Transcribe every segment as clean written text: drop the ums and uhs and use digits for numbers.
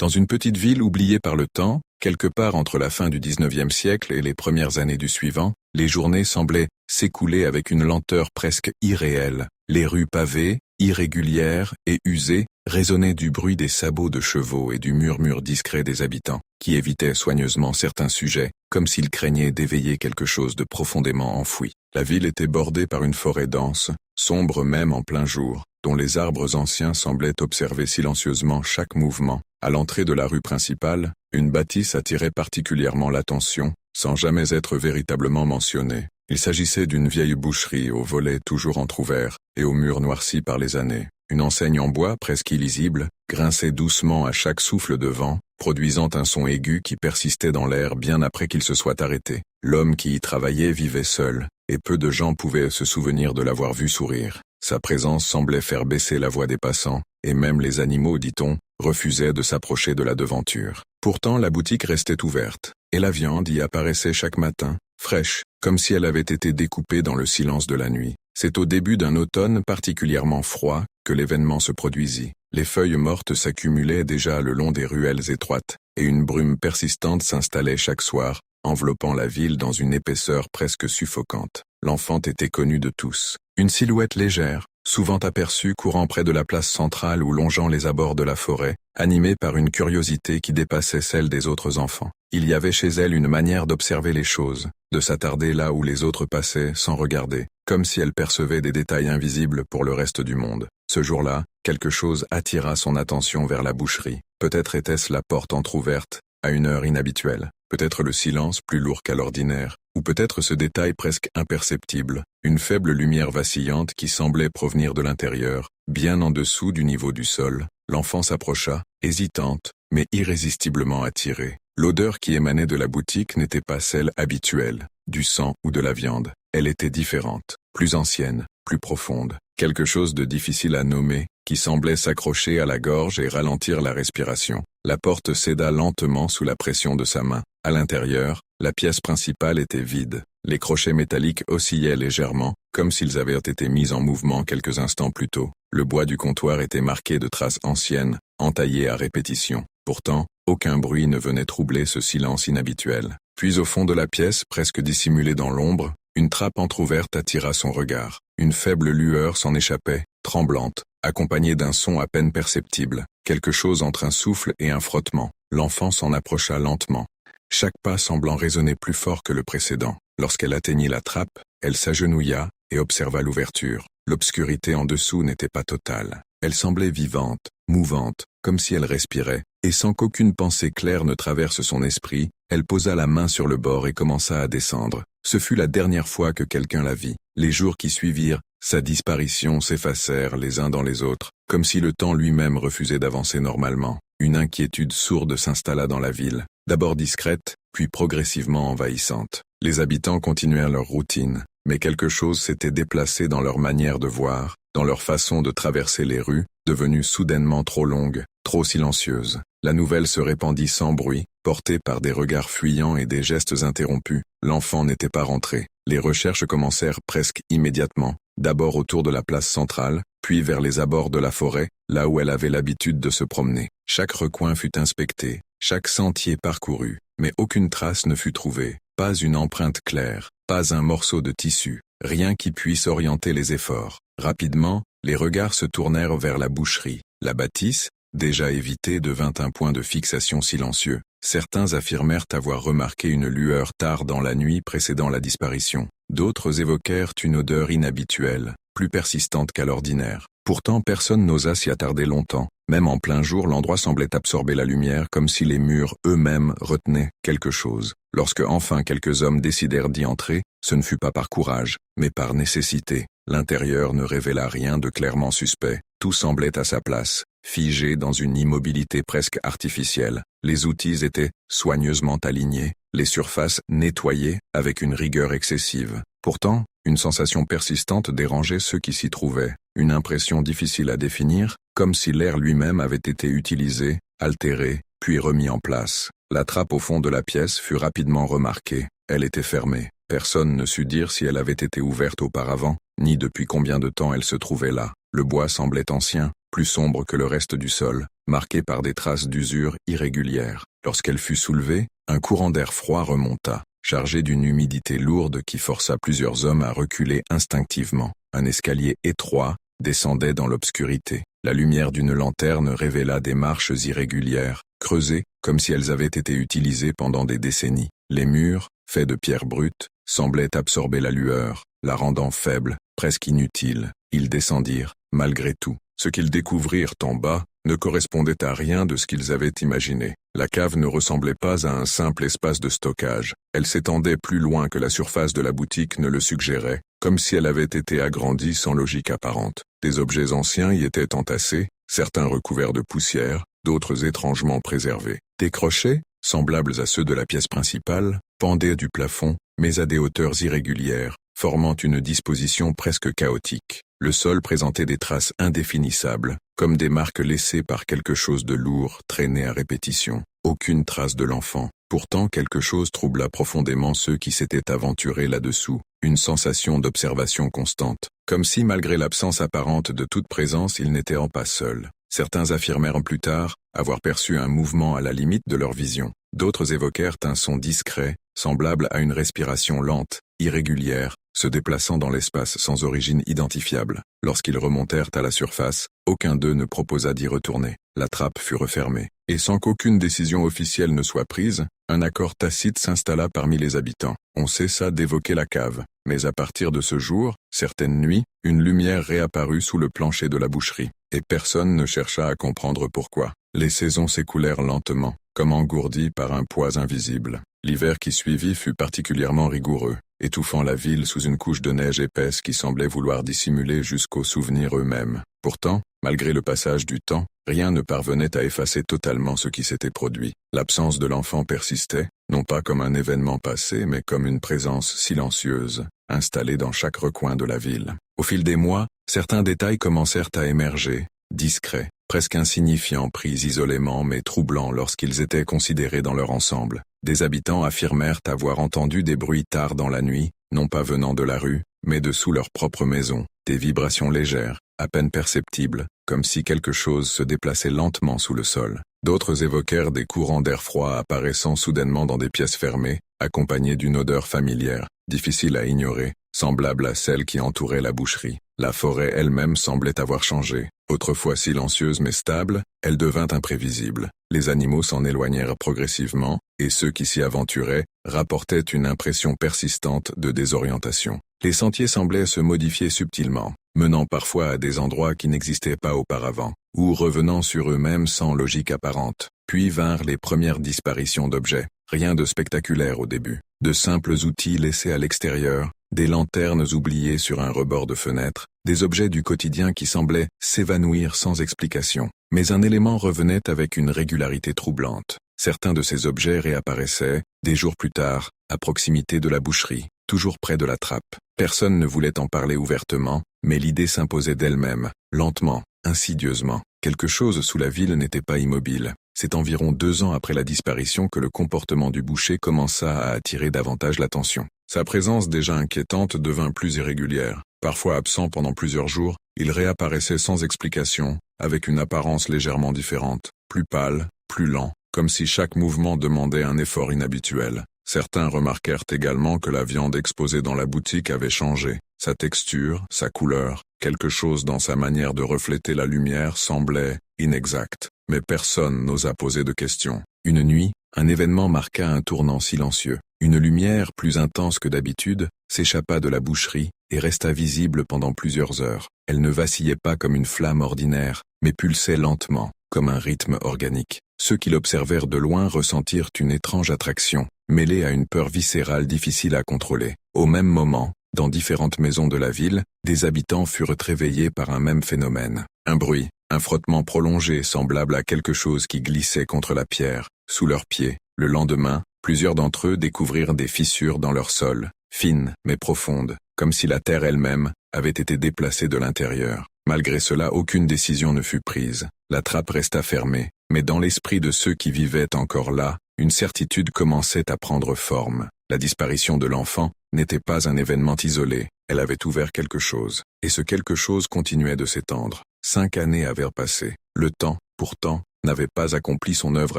Dans une petite ville oubliée par le temps, quelque part entre la fin du XIXe siècle et les premières années du suivant, les journées semblaient s'écouler avec une lenteur presque irréelle. Les rues pavées, irrégulières et usées, résonnaient du bruit des sabots de chevaux et du murmure discret des habitants, qui évitaient soigneusement certains sujets, comme s'ils craignaient d'éveiller quelque chose de profondément enfoui. La ville était bordée par une forêt dense, sombre même en plein jour, dont les arbres anciens semblaient observer silencieusement chaque mouvement. À l'entrée de la rue principale, une bâtisse attirait particulièrement l'attention, sans jamais être véritablement mentionnée. Il s'agissait d'une vieille boucherie aux volets toujours entr'ouverts et aux murs noircis par les années. Une enseigne en bois presque illisible grinçait doucement à chaque souffle de vent, produisant un son aigu qui persistait dans l'air bien après qu'il se soit arrêté. L'homme qui y travaillait vivait seul, et peu de gens pouvaient se souvenir de l'avoir vu sourire. Sa présence semblait faire baisser la voix des passants, et même les animaux, dit-on, refusaient de s'approcher de la devanture. Pourtant la boutique restait ouverte, et la viande y apparaissait chaque matin, fraîche, comme si elle avait été découpée dans le silence de la nuit. C'est au début d'un automne particulièrement froid que l'événement se produisit. Les feuilles mortes s'accumulaient déjà le long des ruelles étroites, et une brume persistante s'installait chaque soir, enveloppant la ville dans une épaisseur presque suffocante. L'enfant était connu de tous. Une silhouette légère, souvent aperçue courant près de la place centrale ou longeant les abords de la forêt, animée par une curiosité qui dépassait celle des autres enfants. Il y avait chez elle une manière d'observer les choses, de s'attarder là où les autres passaient sans regarder, comme si elle percevait des détails invisibles pour le reste du monde. Ce jour-là, quelque chose attira son attention vers la boucherie. Peut-être était-ce la porte entr'ouverte, à une heure inhabituelle, peut-être le silence plus lourd qu'à l'ordinaire, ou peut-être ce détail presque imperceptible, une faible lumière vacillante qui semblait provenir de l'intérieur, bien en dessous du niveau du sol. L'enfant s'approcha, hésitante, mais irrésistiblement attirée. L'odeur qui émanait de la boutique n'était pas celle habituelle, du sang ou de la viande. Elle était différente, plus ancienne, plus profonde, quelque chose de difficile à nommer, qui semblait s'accrocher à la gorge et ralentir la respiration. La porte céda lentement sous la pression de sa main. À l'intérieur, la pièce principale était vide. Les crochets métalliques oscillaient légèrement, comme s'ils avaient été mis en mouvement quelques instants plus tôt. Le bois du comptoir était marqué de traces anciennes, entaillées à répétition. Pourtant, aucun bruit ne venait troubler ce silence inhabituel. Puis au fond de la pièce, presque dissimulée dans l'ombre, une trappe entr'ouverte attira son regard. Une faible lueur s'en échappait, tremblante, accompagnée d'un son à peine perceptible, quelque chose entre un souffle et un frottement. L'enfant s'en approcha lentement, chaque pas semblant résonner plus fort que le précédent. Lorsqu'elle atteignit la trappe, elle s'agenouilla et observa l'ouverture. L'obscurité en dessous n'était pas totale. Elle semblait vivante, mouvante, comme si elle respirait, et sans qu'aucune pensée claire ne traverse son esprit, elle posa la main sur le bord et commença à descendre. Ce fut la dernière fois que quelqu'un la vit. Les jours qui suivirent, sa disparition s'effacèrent les uns dans les autres, comme si le temps lui-même refusait d'avancer normalement. Une inquiétude sourde s'installa dans la ville, d'abord discrète, puis progressivement envahissante. Les habitants continuèrent leur routine, mais quelque chose s'était déplacé dans leur manière de voir, dans leur façon de traverser les rues, devenue soudainement trop longue, trop silencieuse. La nouvelle se répandit sans bruit, portée par des regards fuyants et des gestes interrompus. L'enfant n'était pas rentré. Les recherches commencèrent presque immédiatement, d'abord autour de la place centrale, puis vers les abords de la forêt, là où elle avait l'habitude de se promener. Chaque recoin fut inspecté, chaque sentier parcouru, mais aucune trace ne fut trouvée, pas une empreinte claire, pas un morceau de tissu, rien qui puisse orienter les efforts. Rapidement, les regards se tournèrent vers la boucherie. La bâtisse, déjà évitée, devint un point de fixation silencieux. Certains affirmèrent avoir remarqué une lueur tard dans la nuit précédant la disparition. D'autres évoquèrent une odeur inhabituelle, plus persistante qu'à l'ordinaire. Pourtant personne n'osa s'y attarder longtemps. Même en plein jour, l'endroit semblait absorber la lumière comme si les murs eux-mêmes retenaient quelque chose. Lorsque enfin quelques hommes décidèrent d'y entrer, ce ne fut pas par courage, mais par nécessité. L'intérieur ne révéla rien de clairement suspect. Tout semblait à sa place, figé dans une immobilité presque artificielle. Les outils étaient soigneusement alignés, les surfaces nettoyées avec une rigueur excessive. Pourtant, une sensation persistante dérangeait ceux qui s'y trouvaient, une impression difficile à définir, comme si l'air lui-même avait été utilisé, altéré, puis remis en place. La trappe au fond de la pièce fut rapidement remarquée. Elle était fermée. Personne ne sut dire si elle avait été ouverte auparavant, ni depuis combien de temps elle se trouvait là. Le bois semblait ancien, plus sombre que le reste du sol, marquée par des traces d'usure irrégulières. Lorsqu'elle fut soulevée, un courant d'air froid remonta, chargé d'une humidité lourde qui força plusieurs hommes à reculer instinctivement. Un escalier étroit descendait dans l'obscurité. La lumière d'une lanterne révéla des marches irrégulières, creusées comme si elles avaient été utilisées pendant des décennies. Les murs, faits de pierre brute, semblaient absorber la lueur, la rendant faible, presque inutile. Ils descendirent, malgré tout. Ce qu'ils découvrirent en bas ne correspondait à rien de ce qu'ils avaient imaginé. La cave ne ressemblait pas à un simple espace de stockage. Elle s'étendait plus loin que la surface de la boutique ne le suggérait, comme si elle avait été agrandie sans logique apparente. Des objets anciens y étaient entassés, certains recouverts de poussière, d'autres étrangement préservés. Des crochets, semblables à ceux de la pièce principale, pendaient du plafond, mais à des hauteurs irrégulières, formant une disposition presque chaotique. Le sol présentait des traces indéfinissables, comme des marques laissées par quelque chose de lourd, traîné à répétition. Aucune trace de l'enfant. Pourtant quelque chose troubla profondément ceux qui s'étaient aventurés là-dessous, une sensation d'observation constante, comme si malgré l'absence apparente de toute présence ils n'étaient pas seuls. Certains affirmèrent plus tard avoir perçu un mouvement à la limite de leur vision. D'autres évoquèrent un son discret, semblable à une respiration lente, irrégulière, se déplaçant dans l'espace sans origine identifiable. Lorsqu'ils remontèrent à la surface, aucun d'eux ne proposa d'y retourner. La trappe fut refermée, et sans qu'aucune décision officielle ne soit prise, un accord tacite s'installa parmi les habitants. On cessa d'évoquer la cave, mais à partir de ce jour, certaines nuits, une lumière réapparut sous le plancher de la boucherie, et personne ne chercha à comprendre pourquoi. Les saisons s'écoulèrent lentement, comme engourdies par un poids invisible. L'hiver qui suivit fut particulièrement rigoureux, étouffant la ville sous une couche de neige épaisse qui semblait vouloir dissimuler jusqu'aux souvenirs eux-mêmes. Pourtant, malgré le passage du temps, rien ne parvenait à effacer totalement ce qui s'était produit. L'absence de l'enfant persistait, non pas comme un événement passé, mais comme une présence silencieuse, installée dans chaque recoin de la ville. Au fil des mois, certains détails commencèrent à émerger, discrets, presque insignifiants pris isolément mais troublants lorsqu'ils étaient considérés dans leur ensemble. Des habitants affirmèrent avoir entendu des bruits tard dans la nuit, non pas venant de la rue, mais de sous leur propre maison, des vibrations légères, à peine perceptibles, comme si quelque chose se déplaçait lentement sous le sol. D'autres évoquèrent des courants d'air froid apparaissant soudainement dans des pièces fermées, accompagnés d'une odeur familière, difficile à ignorer, semblable à celle qui entourait la boucherie. La forêt elle-même semblait avoir changé. Autrefois silencieuse mais stable, elle devint imprévisible. Les animaux s'en éloignèrent progressivement, et ceux qui s'y aventuraient rapportaient une impression persistante de désorientation. Les sentiers semblaient se modifier subtilement, menant parfois à des endroits qui n'existaient pas auparavant, ou revenant sur eux-mêmes sans logique apparente. Puis vinrent les premières disparitions d'objets. Rien de spectaculaire au début. De simples outils laissés à l'extérieur, des lanternes oubliées sur un rebord de fenêtre, des objets du quotidien qui semblaient s'évanouir sans explication. Mais un élément revenait avec une régularité troublante. Certains de ces objets réapparaissaient, des jours plus tard, à proximité de la boucherie, toujours près de la trappe. Personne ne voulait en parler ouvertement, mais l'idée s'imposait d'elle-même, lentement, insidieusement. Quelque chose sous la ville n'était pas immobile. C'est environ 2 ans après la disparition que le comportement du boucher commença à attirer davantage l'attention. Sa présence déjà inquiétante devint plus irrégulière. Parfois absent pendant plusieurs jours, il réapparaissait sans explication, avec une apparence légèrement différente, plus pâle, plus lent, comme si chaque mouvement demandait un effort inhabituel. Certains remarquèrent également que la viande exposée dans la boutique avait changé. Sa texture, sa couleur, quelque chose dans sa manière de refléter la lumière semblait inexact. Mais personne n'osa poser de questions. Une nuit, un événement marqua un tournant silencieux. Une lumière plus intense que d'habitude s'échappa de la boucherie et resta visible pendant plusieurs heures. Elle ne vacillait pas comme une flamme ordinaire, mais pulsait lentement, comme un rythme organique. Ceux qui l'observèrent de loin ressentirent une étrange attraction, mêlée à une peur viscérale difficile à contrôler. Au même moment, dans différentes maisons de la ville, des habitants furent réveillés par un même phénomène. Un bruit, un frottement prolongé semblable à quelque chose qui glissait contre la pierre, sous leurs pieds. Le lendemain, plusieurs d'entre eux découvrirent des fissures dans leur sol, fines mais profondes, comme si la terre elle-même avait été déplacée de l'intérieur. Malgré cela, aucune décision ne fut prise. La trappe resta fermée, mais dans l'esprit de ceux qui vivaient encore là, une certitude commençait à prendre forme. La disparition de l'enfant n'était pas un événement isolé, elle avait ouvert quelque chose, et ce quelque chose continuait de s'étendre. 5 années avaient passé. Le temps, pourtant, n'avait pas accompli son œuvre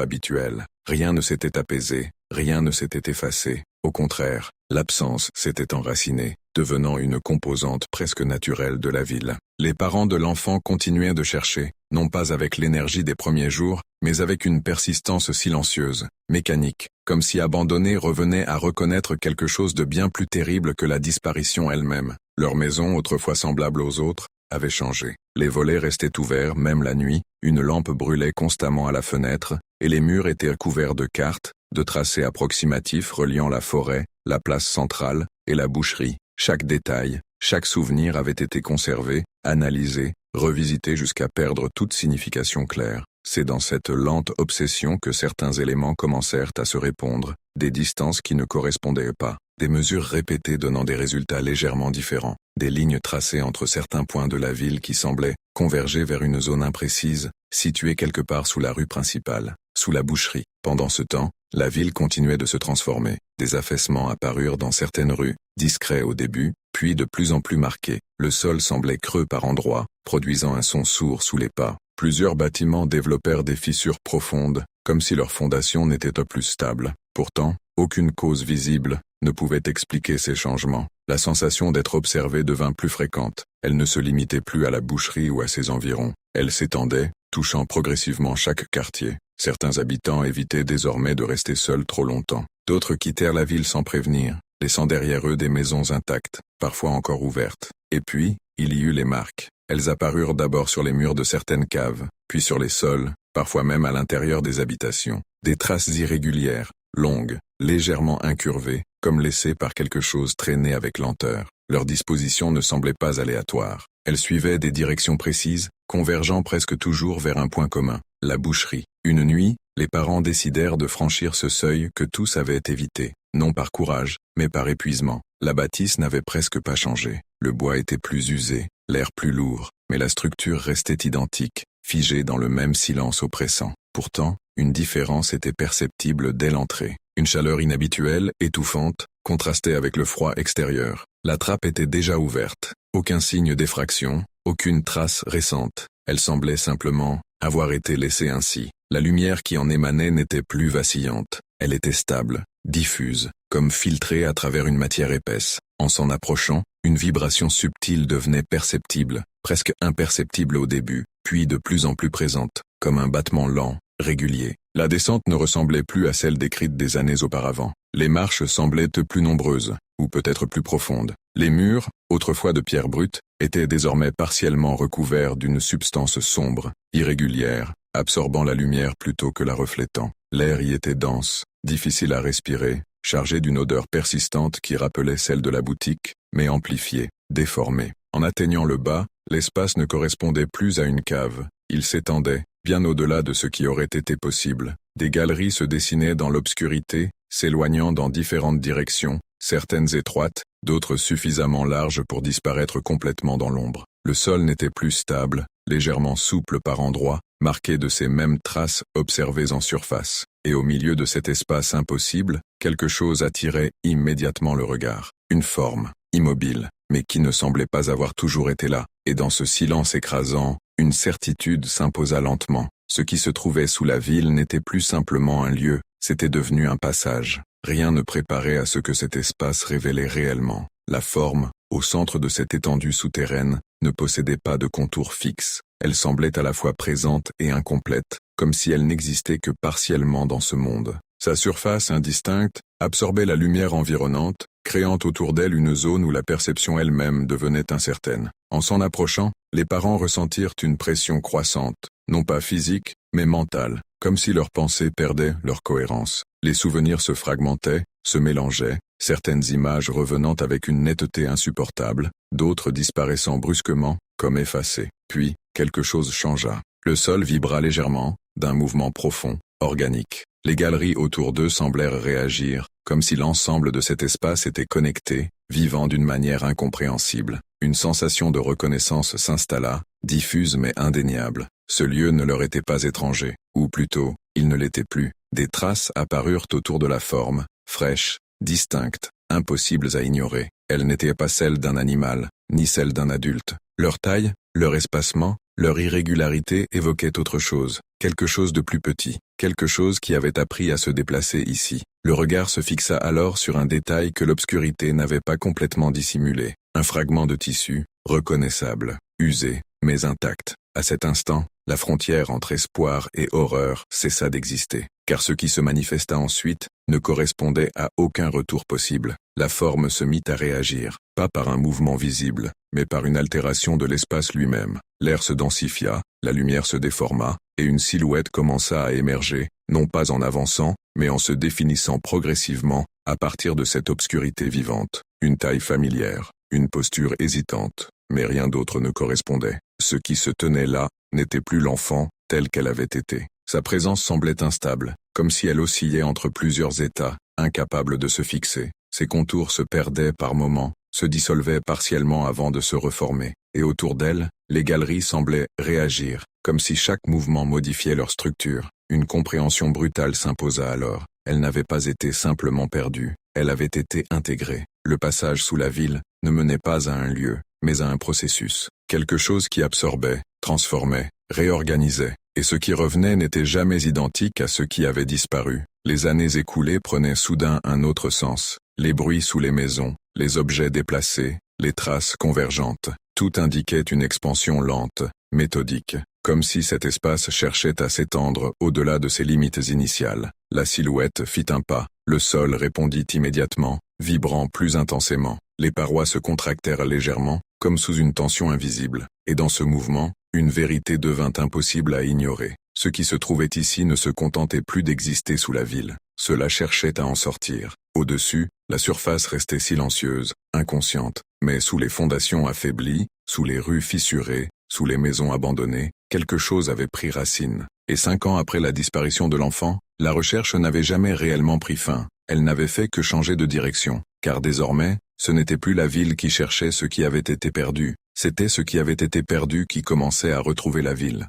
habituelle. Rien ne s'était apaisé, rien ne s'était effacé. Au contraire, l'absence s'était enracinée, devenant une composante presque naturelle de la ville. Les parents de l'enfant continuaient de chercher, non pas avec l'énergie des premiers jours, mais avec une persistance silencieuse, mécanique, comme si abandonnés revenaient à reconnaître quelque chose de bien plus terrible que la disparition elle-même. Leur maison, autrefois semblable aux autres, avait changé. Les volets restaient ouverts, même la nuit, une lampe brûlait constamment à la fenêtre, et les murs étaient couverts de cartes, de tracés approximatifs reliant la forêt, la place centrale, et la boucherie. Chaque détail, chaque souvenir avait été conservé, analysé, revisité jusqu'à perdre toute signification claire. C'est dans cette lente obsession que certains éléments commencèrent à se répondre, des distances qui ne correspondaient pas, des mesures répétées donnant des résultats légèrement différents, des lignes tracées entre certains points de la ville qui semblaient converger vers une zone imprécise, située quelque part sous la rue principale, sous la boucherie. Pendant ce temps, la ville continuait de se transformer. Des affaissements apparurent dans certaines rues, discrets au début, puis de plus en plus marqués. Le sol semblait creux par endroits, produisant un son sourd sous les pas. Plusieurs bâtiments développèrent des fissures profondes, comme si leur fondation n'était pas plus stable. Pourtant, aucune cause visible ne pouvait expliquer ces changements. La sensation d'être observé devint plus fréquente. Elle ne se limitait plus à la boucherie ou à ses environs. Elle s'étendait, touchant progressivement chaque quartier. Certains habitants évitaient désormais de rester seuls trop longtemps. D'autres quittèrent la ville sans prévenir, laissant derrière eux des maisons intactes, parfois encore ouvertes. Et puis, il y eut les marques. Elles apparurent d'abord sur les murs de certaines caves, puis sur les sols, parfois même à l'intérieur des habitations. Des traces irrégulières, longues, légèrement incurvées, comme laissées par quelque chose traîné avec lenteur. Leur disposition ne semblait pas aléatoire. Elles suivaient des directions précises, convergeant presque toujours vers un point commun, la boucherie. Une nuit, les parents décidèrent de franchir ce seuil que tous avaient évité, non par courage, mais par épuisement. La bâtisse n'avait presque pas changé. Le bois était plus usé, l'air plus lourd, mais la structure restait identique, figée dans le même silence oppressant. Pourtant, une différence était perceptible dès l'entrée. Une chaleur inhabituelle, étouffante, contrastait avec le froid extérieur. La trappe était déjà ouverte. Aucun signe d'effraction, aucune trace récente. Elle semblait simplement avoir été laissée ainsi. La lumière qui en émanait n'était plus vacillante. Elle était stable, diffuse, comme filtrée à travers une matière épaisse. En s'en approchant, une vibration subtile devenait perceptible, presque imperceptible au début, puis de plus en plus présente, comme un battement lent, régulier. La descente ne ressemblait plus à celle décrite des années auparavant. Les marches semblaient plus nombreuses, ou peut-être plus profondes. Les murs, autrefois de pierre brute, étaient désormais partiellement recouverts d'une substance sombre, irrégulière, absorbant la lumière plutôt que la reflétant. L'air y était dense, difficile à respirer, chargé d'une odeur persistante qui rappelait celle de la boutique, mais amplifiée, déformée. En atteignant le bas, l'espace ne correspondait plus à une cave. Il s'étendait, bien au-delà de ce qui aurait été possible. Des galeries se dessinaient dans l'obscurité, s'éloignant dans différentes directions, certaines étroites, d'autres suffisamment larges pour disparaître complètement dans l'ombre. Le sol n'était plus stable, légèrement souple par endroits, marqué de ces mêmes traces observées en surface. Et au milieu de cet espace impossible, quelque chose attirait immédiatement le regard. Une forme, immobile, mais qui ne semblait pas avoir toujours été là. Et dans ce silence écrasant, une certitude s'imposa lentement. Ce qui se trouvait sous la ville n'était plus simplement un lieu, c'était devenu un passage. Rien ne préparait à ce que cet espace révélait réellement. La forme, au centre de cette étendue souterraine, ne possédait pas de contour fixe. Elle semblait à la fois présente et incomplète, comme si elle n'existait que partiellement dans ce monde. Sa surface indistincte absorbait la lumière environnante, créant autour d'elle une zone où la perception elle-même devenait incertaine. En s'en approchant, les parents ressentirent une pression croissante, non pas physique, mais mentale, comme si leurs pensées perdaient leur cohérence. Les souvenirs se fragmentaient, se mélangeaient, certaines images revenant avec une netteté insupportable, d'autres disparaissant brusquement, comme effacées. Puis, quelque chose changea. Le sol vibra légèrement, d'un mouvement profond, organique. Les galeries autour d'eux semblèrent réagir, comme si l'ensemble de cet espace était connecté, vivant d'une manière incompréhensible. Une sensation de reconnaissance s'installa, diffuse mais indéniable. Ce lieu ne leur était pas étranger, ou plutôt, il ne l'était plus. Des traces apparurent autour de la forme, fraîches, distinctes, impossibles à ignorer. Elles n'étaient pas celles d'un animal, ni celles d'un adulte. Leur taille, leur espacement, leur irrégularité évoquaient autre chose, quelque chose de plus petit, quelque chose qui avait appris à se déplacer ici. Le regard se fixa alors sur un détail que l'obscurité n'avait pas complètement dissimulé, un fragment de tissu, reconnaissable, usé, mais intact. À cet instant, la frontière entre espoir et horreur cessa d'exister, car ce qui se manifesta ensuite ne correspondait à aucun retour possible. La forme se mit à réagir, pas par un mouvement visible, mais par une altération de l'espace lui-même. L'air se densifia, la lumière se déforma, et une silhouette commença à émerger, non pas en avançant, mais en se définissant progressivement, à partir de cette obscurité vivante. Une taille familière, une posture hésitante, mais rien d'autre ne correspondait. Ce qui se tenait là n'était plus l'enfant, telle qu'elle avait été. Sa présence semblait instable, comme si elle oscillait entre plusieurs états, incapable de se fixer. Ses contours se perdaient par moments, se dissolvaient partiellement avant de se reformer, et autour d'elle, les galeries semblaient réagir, comme si chaque mouvement modifiait leur structure. Une compréhension brutale s'imposa alors. Elle n'avait pas été simplement perdue, elle avait été intégrée. Le passage sous la ville ne menait pas à un lieu, mais à un processus. Quelque chose qui absorbait, transformait, réorganisait. Et ce qui revenait n'était jamais identique à ce qui avait disparu. Les années écoulées prenaient soudain un autre sens. Les bruits sous les maisons, les objets déplacés, les traces convergentes. Tout indiquait une expansion lente, méthodique, comme si cet espace cherchait à s'étendre au-delà de ses limites initiales. La silhouette fit un pas, le sol répondit immédiatement, vibrant plus intensément. Les parois se contractèrent légèrement, comme sous une tension invisible, et dans ce mouvement, une vérité devint impossible à ignorer. Ce qui se trouvait ici ne se contentait plus d'exister sous la ville, cela cherchait à en sortir. Au-dessus, la surface restait silencieuse, inconsciente, mais sous les fondations affaiblies, sous les rues fissurées, sous les maisons abandonnées, quelque chose avait pris racine. Et 5 ans après la disparition de l'enfant, la recherche n'avait jamais réellement pris fin. Elle n'avait fait que changer de direction, car désormais, ce n'était plus la ville qui cherchait ce qui avait été perdu, c'était ce qui avait été perdu qui commençait à retrouver la ville.